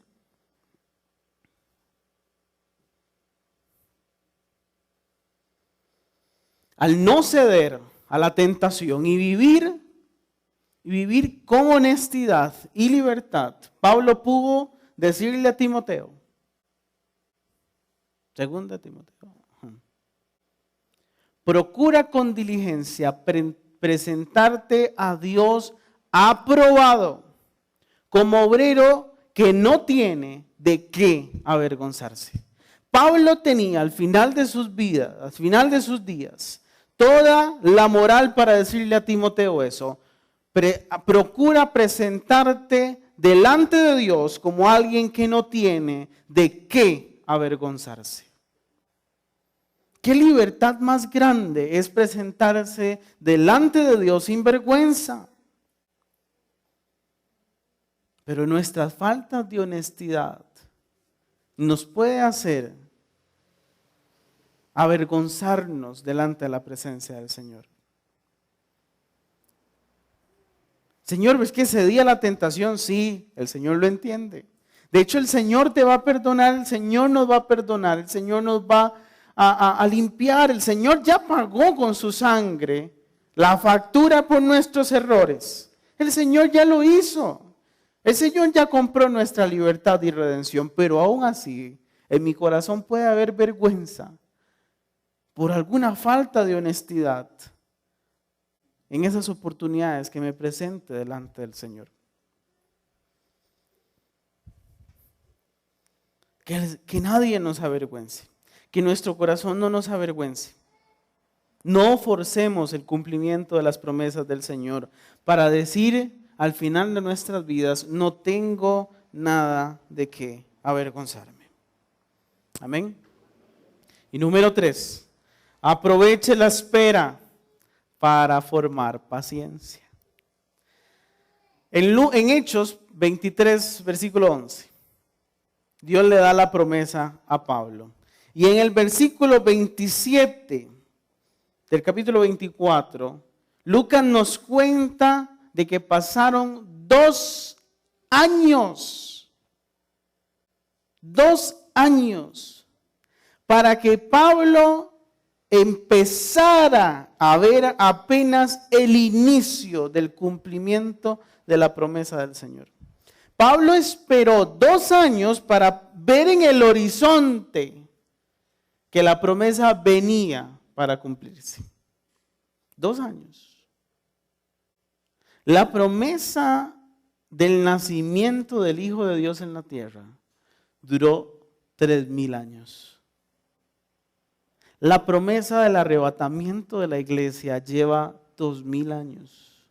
Al no ceder a la tentación y vivir con honestidad y libertad, Pablo pudo decirle a Timoteo, 2 Timoteo, procura con diligencia presentarte a Dios aprobado, como obrero que no tiene de qué avergonzarse. Pablo tenía al final de sus días, toda la moral para decirle a Timoteo eso. Procura presentarte delante de Dios como alguien que no tiene de qué avergonzarse. ¿Qué libertad más grande es presentarse delante de Dios sin vergüenza? Pero nuestras faltas de honestidad nos puede hacer avergonzarnos delante de la presencia del Señor. Señor, ¿ves que cedí a la tentación? Sí, el Señor lo entiende. De hecho, el Señor te va a perdonar, el Señor nos va a perdonar, el Señor nos va a limpiar. El Señor ya pagó con su sangre la factura por nuestros errores. El Señor ya lo hizo. El Señor ya compró nuestra libertad y redención, pero aún así en mi corazón puede haber vergüenza por alguna falta de honestidad en esas oportunidades que me presente delante del Señor. Que nadie nos avergüence, que nuestro corazón no nos avergüence. No forcemos el cumplimiento de las promesas del Señor para decir al final de nuestras vidas, no tengo nada de qué avergonzarme. Amén. Y número 3, aproveche la espera para formar paciencia. En Hechos 23, versículo 11, Dios le da la promesa a Pablo. Y en el versículo 27 del capítulo 24, Lucas nos cuenta de que pasaron 2 años. 2 años para que Pablo empezara a ver apenas el inicio del cumplimiento de la promesa del Señor. Pablo esperó 2 años para ver en el horizonte que la promesa venía para cumplirse. 2 años. La promesa del nacimiento del Hijo de Dios en la tierra duró 3000 años. La promesa del arrebatamiento de la iglesia lleva 2000 años.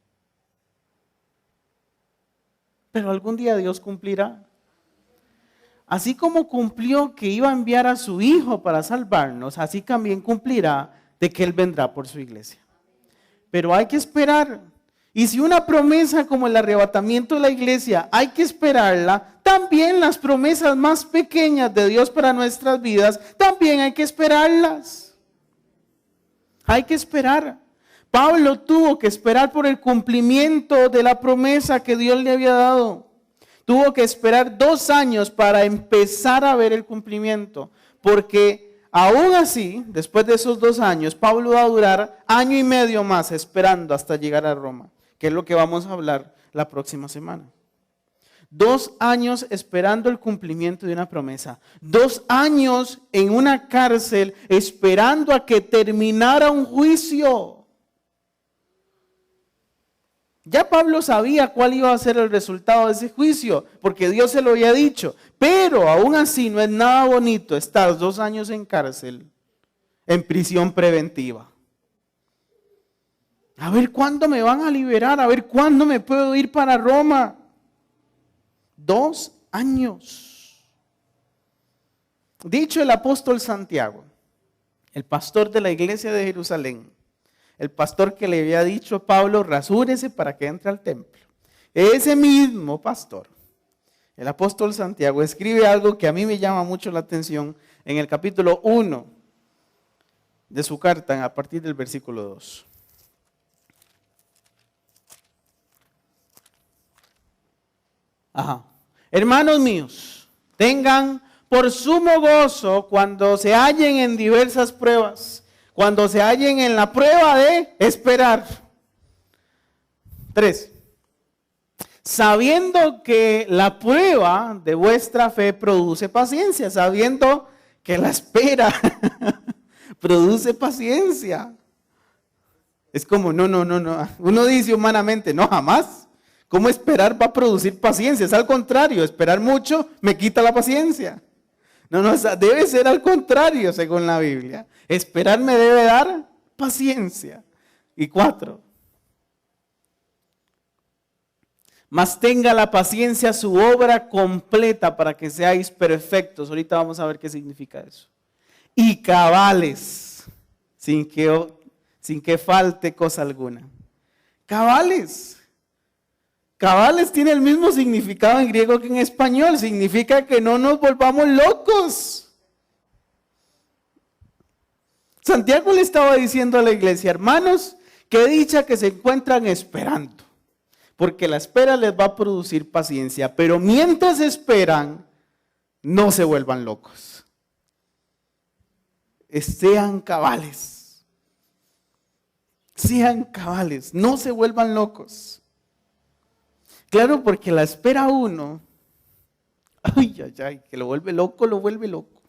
Pero algún día Dios cumplirá. Así como cumplió que iba a enviar a su Hijo para salvarnos, así también cumplirá de que Él vendrá por su iglesia. Pero hay que esperar. Y si una promesa como el arrebatamiento de la iglesia hay que esperarla, también las promesas más pequeñas de Dios para nuestras vidas, también hay que esperarlas. Hay que esperar. Pablo tuvo que esperar por el cumplimiento de la promesa que Dios le había dado. Tuvo que esperar 2 años para empezar a ver el cumplimiento, porque aún así, después de esos 2 años, Pablo va a durar 1 año y medio más esperando hasta llegar a Roma, que es lo que vamos a hablar la próxima semana. 2 años esperando el cumplimiento de una promesa. 2 años en una cárcel esperando a que terminara un juicio. Ya Pablo sabía cuál iba a ser el resultado de ese juicio, porque Dios se lo había dicho. Pero aún así no es nada bonito estar 2 años en cárcel, en prisión preventiva. A ver cuándo me van a liberar, a ver cuándo me puedo ir para Roma. 2 años. Dicho el apóstol Santiago, el pastor de la iglesia de Jerusalén, el pastor que le había dicho a Pablo, rasúrese para que entre al templo. Ese mismo pastor, el apóstol Santiago, escribe algo que a mí me llama mucho la atención en el capítulo 1 de su carta, a partir del versículo 2. Hermanos míos, tengan por sumo gozo cuando se hallen en diversas pruebas, cuando se hallen en la prueba de esperar. 3. Sabiendo que la prueba de vuestra fe produce paciencia, sabiendo que la espera produce paciencia. Es como, no. Uno dice humanamente, no, jamás. ¿Cómo esperar va a producir paciencia? Es al contrario, esperar mucho me quita la paciencia. No, debe ser al contrario según la Biblia. Esperar me debe dar paciencia. Y 4. Mas tenga la paciencia su obra completa para que seáis perfectos. Ahorita vamos a ver qué significa eso. Y cabales, sin que falte cosa alguna. Cabales. Cabales tiene el mismo significado en griego que en español. Significa que no nos volvamos locos. Santiago le estaba diciendo a la iglesia, hermanos, qué dicha que se encuentran esperando, porque la espera les va a producir paciencia, pero mientras esperan, no se vuelvan locos. Sean cabales. Sean cabales, no se vuelvan locos. Claro, porque la espera uno, que lo vuelve loco, lo vuelve loco.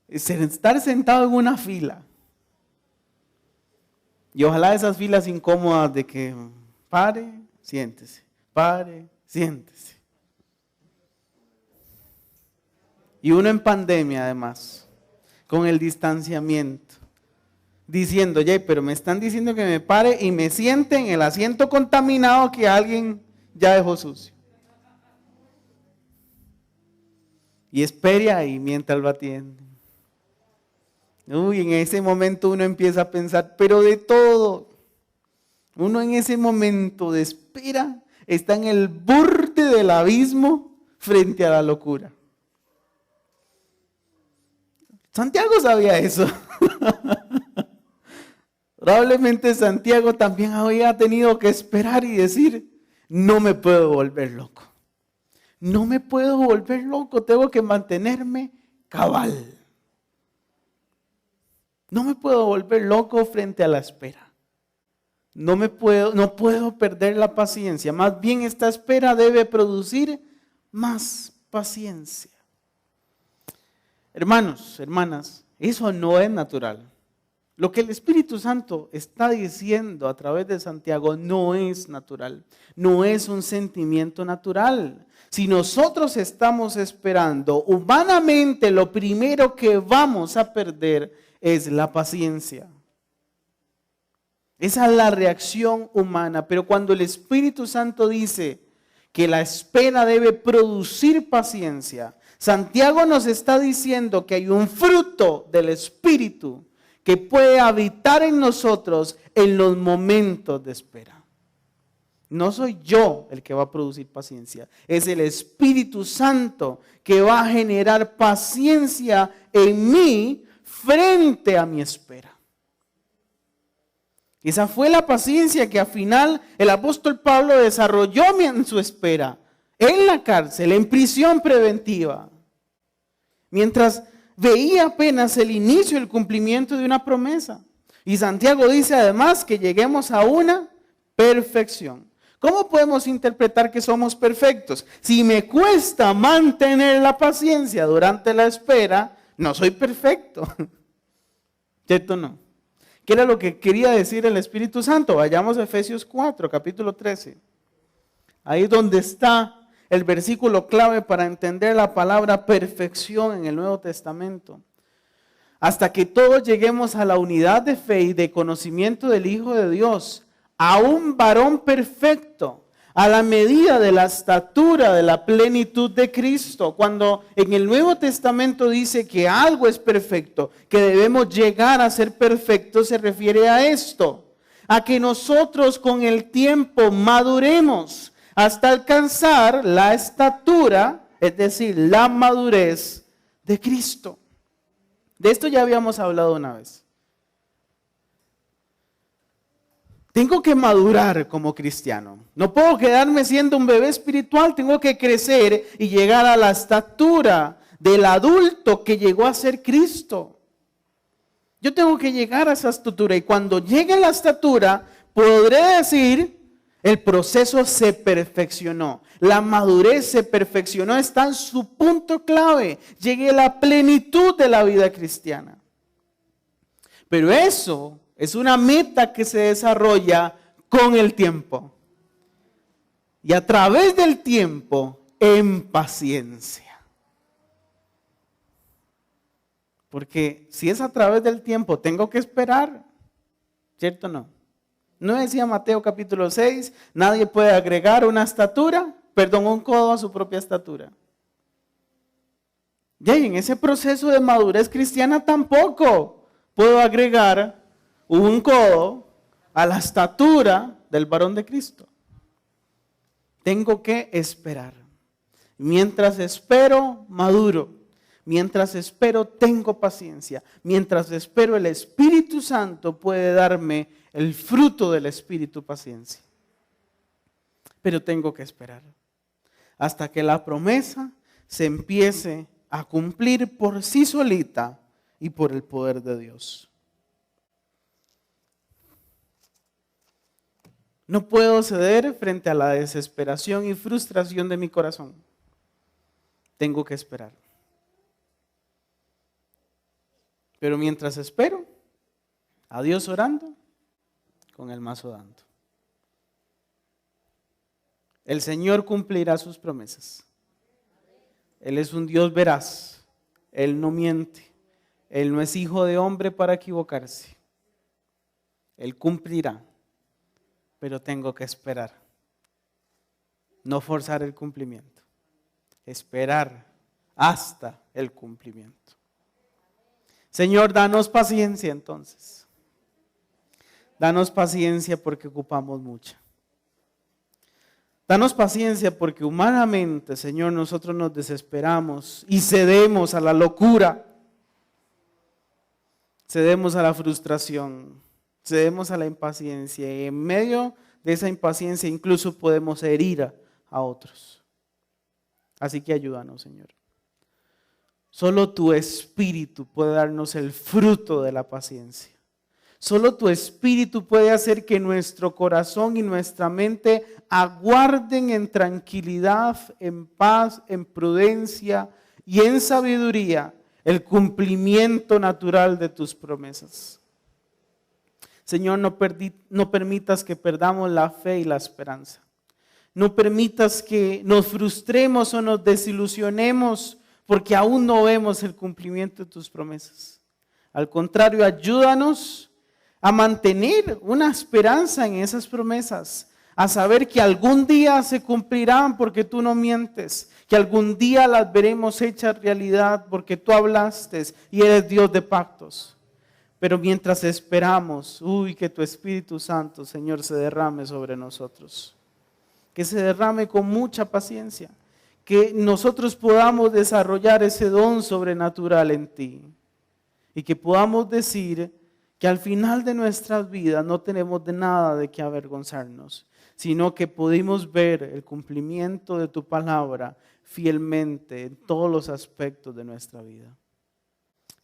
Es estar sentado en una fila. Y ojalá esas filas incómodas de que pare, siéntese, pare, siéntese. Y uno en pandemia además, con el distanciamiento. Diciendo, pero me están diciendo que me pare y me siente en el asiento contaminado que alguien ya dejó sucio. Y espere ahí mientras lo atienden. En ese momento uno empieza a pensar, pero de todo. Uno en ese momento de espera está en el borde del abismo frente a la locura. Santiago sabía eso. Probablemente Santiago también había tenido que esperar y decir, no me puedo volver loco. No me puedo volver loco, tengo que mantenerme cabal. No me puedo volver loco frente a la espera. No puedo perder la paciencia. Más bien esta espera debe producir más paciencia. Hermanos, hermanas, eso no es natural. Lo que el Espíritu Santo está diciendo a través de Santiago no es natural, no es un sentimiento natural. Si nosotros estamos esperando humanamente, lo primero que vamos a perder es la paciencia. Esa es la reacción humana, pero cuando el Espíritu Santo dice que la espera debe producir paciencia, Santiago nos está diciendo que hay un fruto del Espíritu que puede habitar en nosotros en los momentos de espera. No soy yo el que va a producir paciencia, es el Espíritu Santo que va a generar paciencia en mí frente a mi espera. Esa fue la paciencia que al final el apóstol Pablo desarrolló en su espera, en la cárcel, en prisión preventiva, mientras veía apenas el inicio y el cumplimiento de una promesa. Y Santiago dice además que lleguemos a una perfección. ¿Cómo podemos interpretar que somos perfectos? Si me cuesta mantener la paciencia durante la espera, no soy perfecto. ¿Cierto o no? ¿Qué era lo que quería decir el Espíritu Santo? Vayamos a Efesios 4, capítulo 13. Ahí donde está el versículo clave para entender la palabra perfección en el Nuevo Testamento. Hasta que todos lleguemos a la unidad de fe y de conocimiento del Hijo de Dios, a un varón perfecto, a la medida de la estatura de la plenitud de Cristo. Cuando en el Nuevo Testamento dice que algo es perfecto, que debemos llegar a ser perfectos, se refiere a esto, a que nosotros con el tiempo maduremos hasta alcanzar la estatura, es decir, la madurez de Cristo. De esto ya habíamos hablado una vez. Tengo que madurar como cristiano. No puedo quedarme siendo un bebé espiritual, tengo que crecer y llegar a la estatura del adulto que llegó a ser Cristo. Yo tengo que llegar a esa estatura y cuando llegue a la estatura podré decir, el proceso se perfeccionó, la madurez se perfeccionó, está en su punto clave, llegué a la plenitud de la vida cristiana. Pero eso es una meta que se desarrolla con el tiempo. Y a través del tiempo, en paciencia. Porque si es a través del tiempo, tengo que esperar. ¿Cierto o no? ¿No decía Mateo capítulo 6? Nadie puede agregar un codo a su propia estatura. Y en ese proceso de madurez cristiana tampoco puedo agregar un codo a la estatura del varón de Cristo. Tengo que esperar. Mientras espero, maduro. Mientras espero, tengo paciencia. Mientras espero, el Espíritu Santo puede darme el fruto del Espíritu, paciencia. Pero tengo que esperar hasta que la promesa se empiece a cumplir por sí solita y por el poder de Dios. No puedo ceder frente a la desesperación y frustración de mi corazón. Tengo que esperar. Pero mientras espero, a Dios orando, con el mazo dando. El Señor cumplirá sus promesas. Él es un Dios veraz. Él no miente. Él no es hijo de hombre para equivocarse. Él cumplirá. Pero tengo que esperar. No forzar el cumplimiento. Esperar hasta el cumplimiento. Señor, danos paciencia entonces. Danos paciencia porque ocupamos mucha. Danos paciencia porque humanamente, Señor, nosotros nos desesperamos y cedemos a la locura. Cedemos a la frustración. Cedemos a la impaciencia y en medio de esa impaciencia incluso podemos herir a otros. Así que ayúdanos, Señor. Solo tu Espíritu puede darnos el fruto de la paciencia. Solo tu Espíritu puede hacer que nuestro corazón y nuestra mente aguarden en tranquilidad, en paz, en prudencia y en sabiduría el cumplimiento natural de tus promesas. Señor, no permitas que perdamos la fe y la esperanza. No permitas que nos frustremos o nos desilusionemos porque aún no vemos el cumplimiento de tus promesas. Al contrario, ayúdanos a mantener una esperanza en esas promesas, a saber que algún día se cumplirán porque tú no mientes, que algún día las veremos hechas realidad porque tú hablaste y eres Dios de pactos. Pero mientras esperamos, que tu Espíritu Santo, Señor, se derrame sobre nosotros. Que se derrame con mucha paciencia. Que nosotros podamos desarrollar ese don sobrenatural en ti. Y que podamos decir que al final de nuestras vidas no tenemos de nada de qué avergonzarnos, sino que pudimos ver el cumplimiento de tu palabra fielmente en todos los aspectos de nuestra vida.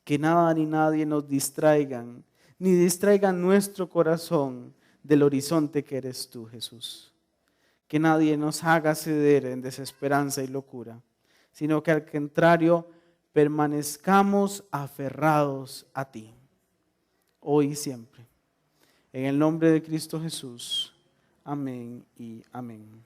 Que nada ni nadie nos distraigan, ni distraigan nuestro corazón del horizonte que eres tú, Jesús. Que nadie nos haga ceder en desesperanza y locura, sino que al contrario permanezcamos aferrados a ti, hoy y siempre. En el nombre de Cristo Jesús. Amén y amén.